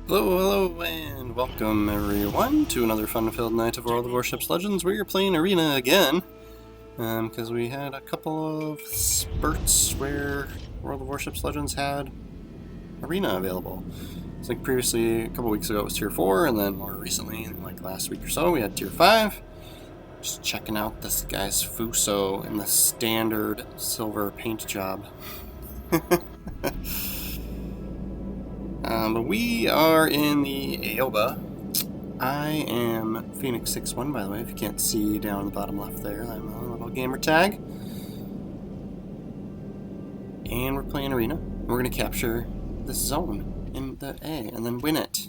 Hello, and welcome everyone to another fun-filled night of World of Warships Legends. We are playing Arena again, because we had a couple of spurts where World of Warships Legends had Arena available. It's like previously, a couple weeks ago it was Tier 4, and then more recently, like last week or so, we had Tier 5. Just checking out this guy's Fuso in the standard silver paint job. But we are in the Aoba. I am Phoenix 61, by the way, if you can't see down in the bottom left there. I'm a little gamer tag. And we're playing Arena. We're going to capture this zone in the A and then win it.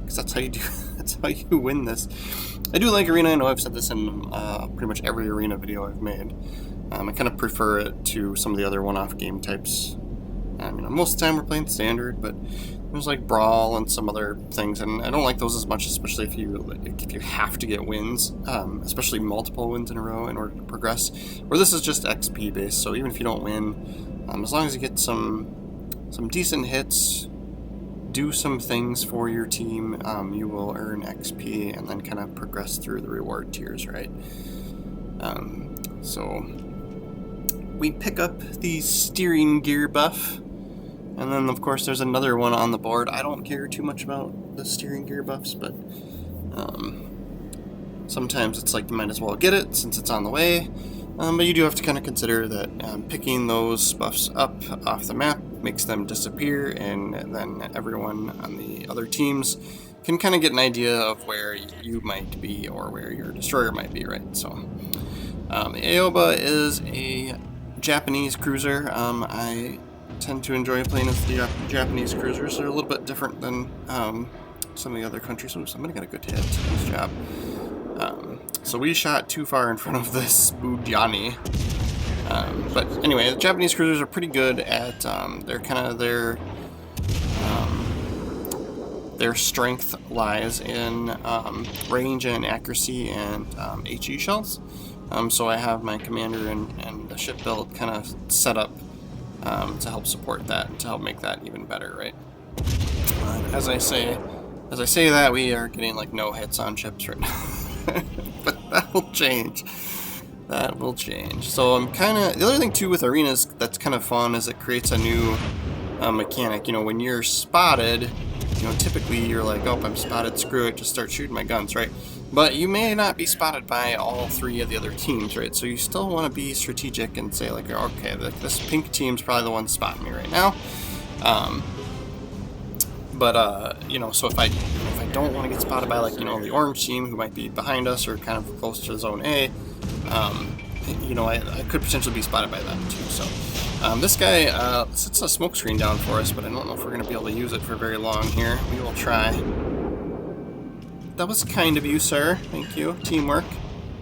Because that's how you do that's how you win this. I do like Arena. I know I've said this in pretty much every Arena video I've made. I kind of prefer it to some of the other one-off game types. Most of the time we're playing standard, but there's like Brawl and some other things, and I don't like those as much, especially if you have to get wins, especially multiple wins in a row in order to progress. Where this is just XP based, so even if you don't win, as long as you get some decent hits, do some things for your team, you will earn XP and then kind of progress through the reward tiers, right? So we pick up the steering gear buff. And then, of course, there's another one on the board. I don't care too much about the steering gear buffs, but sometimes it's like you might as well get it since it's on the way. But you do have to kind of consider that picking those buffs up off the map makes them disappear, and then everyone on the other teams can kind of get an idea of where you might be or where your destroyer might be, right? So, Aoba is a Japanese cruiser. I tend to enjoy playing as the Japanese cruisers. They're a little bit different than some of the other countries. So somebody got a good hit. Nice job. So we shot too far in front of this Bujani. But anyway, the Japanese cruisers are pretty good at their strength lies in range and accuracy and HE shells. So I have my commander and the ship build kind of set up to help support that and to help make that even better, right? As I say that, we are getting like no hits on ships right now, but that will change. That will change. So I'm kind of, the other thing too with arenas that's kind of fun is it creates a new mechanic. When you're spotted, typically you're like, oh, I'm spotted, screw it, just start shooting my guns, right? But you may not be spotted by all three of the other teams, right? So you still want to be strategic and say, like, okay, this pink team's probably the one spotting me right now. So if I don't want to get spotted by, like, the orange team who might be behind us or kind of close to zone A, I could potentially be spotted by them too. So this guy sets a smoke screen down for us, but I don't know if we're going to be able to use it for very long here. We will try. That was kind of you, sir. Thank you. Teamwork.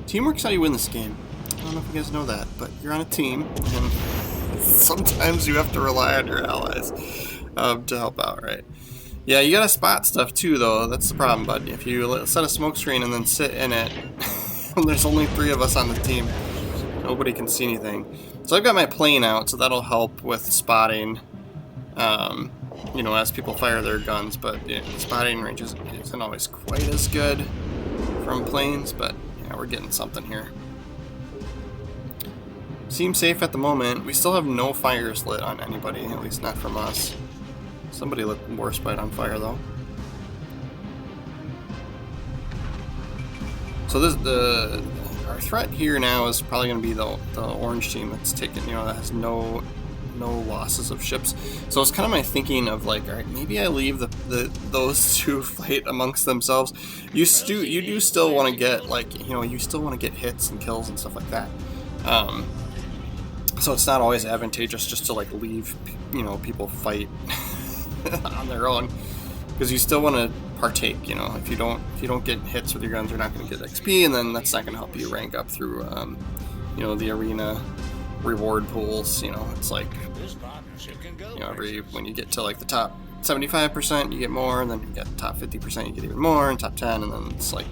Teamwork's how you win this game. I don't know if you guys know that, but you're on a team, and sometimes you have to rely on your allies to help out, right? Yeah, you gotta spot stuff too, though. That's the problem, bud. If you set a smoke screen and then sit in it, there's only 3 of us on the team. Nobody can see anything. So I've got my plane out, so that'll help with spotting. As people fire their guns, but spotting range isn't always quite as good from planes, but yeah, we're getting something here. Seems safe at the moment. We still have no fires lit on anybody, at least not from us. Somebody lit Warspite on fire, though. So our threat here now is probably going to be the orange team that's taken, that has no losses of ships. So it's kind of my thinking of like, all right, maybe I leave those two fight amongst themselves. You do still want to get you still want to get hits and kills and stuff like that. So it's not always advantageous just to like leave people fight on their own, because you still want to partake. If you don't get hits with your guns, you're not going to get XP, and then that's not going to help you rank up through the arena reward pools. It's like when you get to like the top 75%, you get more, and then you get top 50%, you get even more, and top 10, and then it's like,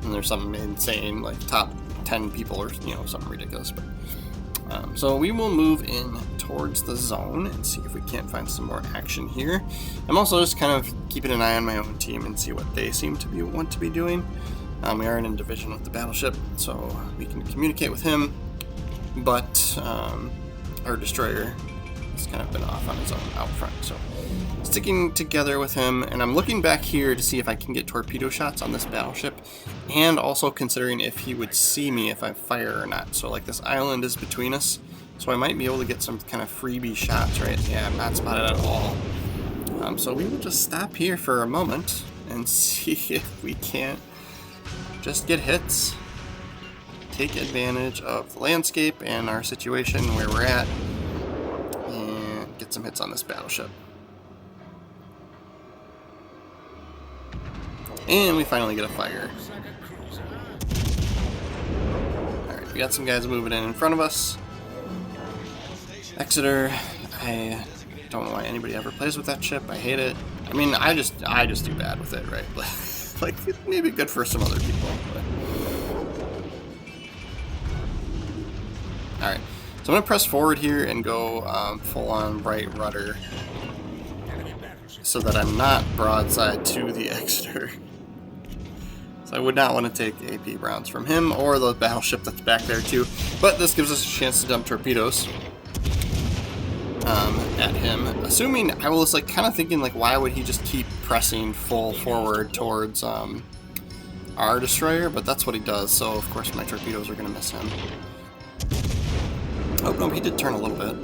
and there's something insane like top 10 people or something ridiculous. But So we will move in towards the zone and see if we can't find some more action here. I'm also just kind of keeping an eye on my own team and see what they seem to want to be doing. We are in a division with the battleship, so we can communicate with him, but our destroyer has kind of been off on his own out front, so sticking together with him. And I'm looking back here to see if I can get torpedo shots on this battleship, and also considering if he would see me if I fire or not. So like this island is between us, so I might be able to get some kind of freebie shots, right? Yeah, I'm not spotted at all. So we will just stop here for a moment and see if we can't just get hits, take advantage of the landscape and our situation where we're at, and get some hits on this battleship. And we finally get a fire. Alright, we got some guys moving in front of us. Exeter, I don't know why anybody ever plays with that ship. I hate it. I mean, I just do bad with it, right? Like, it may be good for some other people. Alright, so I'm going to press forward here and go full on right rudder so that I'm not broadside to the Exeter. So I would not want to take AP rounds from him or the battleship that's back there too. But this gives us a chance to dump torpedoes at him. Assuming, I was like kind of thinking like, why would he just keep pressing full forward towards our destroyer? But that's what he does. So of course my torpedoes are going to miss him. Oh no, he did turn a little bit.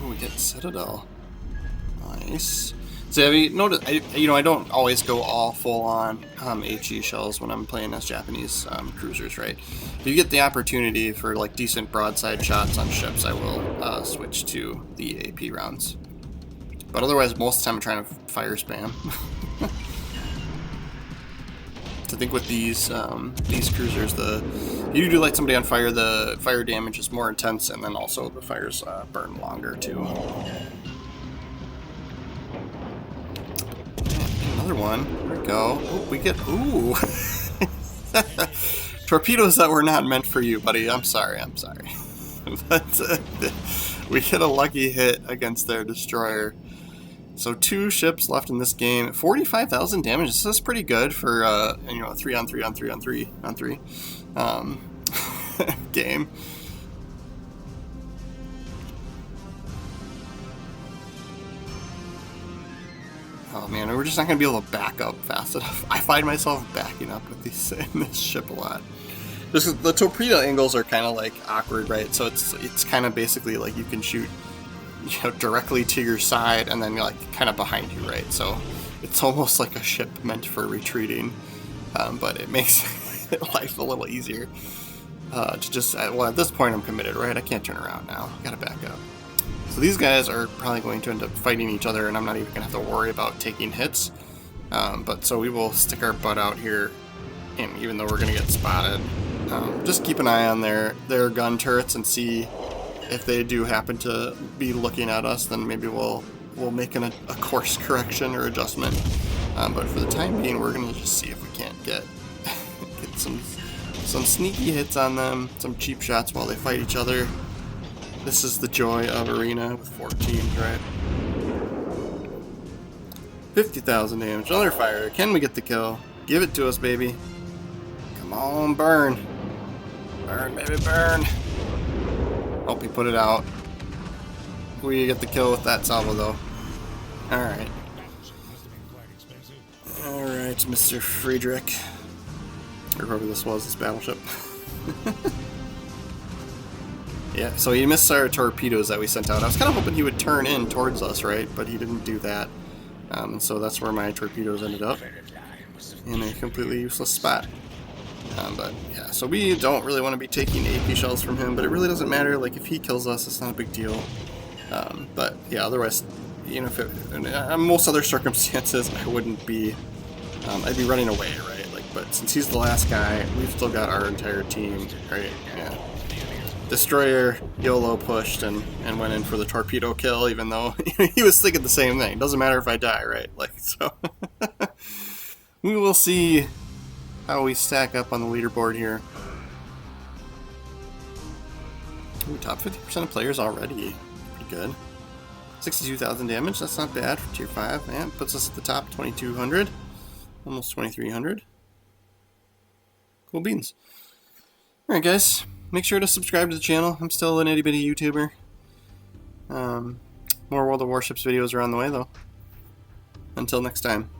Oh, we get Citadel. Nice. So have you noticed, I don't always go all full on HE shells when I'm playing as Japanese cruisers, right? If you get the opportunity for like decent broadside shots on ships, I will switch to the AP rounds. But otherwise, most of the time I'm trying to fire spam. I think with these cruisers, you do light somebody on fire, the fire damage is more intense, and then also the fires burn longer too. Another one. There we go. Ooh, we get torpedoes that were not meant for you, buddy. I'm sorry. But we get a lucky hit against their destroyer. So 2 ships left in this game. 45,000 damage. This is pretty good for a 3-on-3 game. Oh man, we're just not gonna be able to back up fast enough. I find myself backing up with these in this ship a lot. Just the torpedo angles are kind of like awkward, right? So it's kind of basically like you can shoot, directly to your side and then like kind of behind you, right? So it's almost like a ship meant for retreating, but it makes life a little easier. To just at this point I'm committed, right? I can't turn around now. Gotta back up. So these guys are probably going to end up fighting each other, and I'm not even going to have to worry about taking hits. But so we will stick our butt out here, and even though we're going to get spotted, just keep an eye on their gun turrets and see if they do happen to be looking at us. Then maybe we'll make a course correction or adjustment. But for the time being, we're going to just see if we can't get some sneaky hits on them, some cheap shots while they fight each other. This is the joy of Arena with 4 teams, right? 50,000 damage. Another fire. Can we get the kill? Give it to us, baby. Come on, burn. Burn, baby, burn. Hope you put it out. We get the kill with that salvo, though. Alright. Alright, Mr. Friedrich. Or whoever this was, this battleship. Yeah, so he missed our torpedoes that we sent out. I was kind of hoping he would turn in towards us, right? But he didn't do that. So that's where my torpedoes ended up. In a completely useless spot. But yeah, so we don't really want to be taking AP shells from him, but it really doesn't matter. Like, if he kills us, it's not a big deal. But yeah, otherwise, if in most other circumstances, I wouldn't be, I'd be running away, right? Like, but since he's the last guy, we've still got our entire team, right? Yeah. Destroyer YOLO pushed and went in for the torpedo kill, even though he was thinking the same thing. Doesn't matter if I die, right? Like, so we will see how we stack up on the leaderboard here. Ooh, top 50% of players already. Pretty good. 62,000 damage, that's not bad for tier 5. Man, puts us at the top, 2,200. Almost 2,300. Cool beans. Alright guys, make sure to subscribe to the channel. I'm still an itty bitty YouTuber. More World of Warships videos are on the way though. Until next time.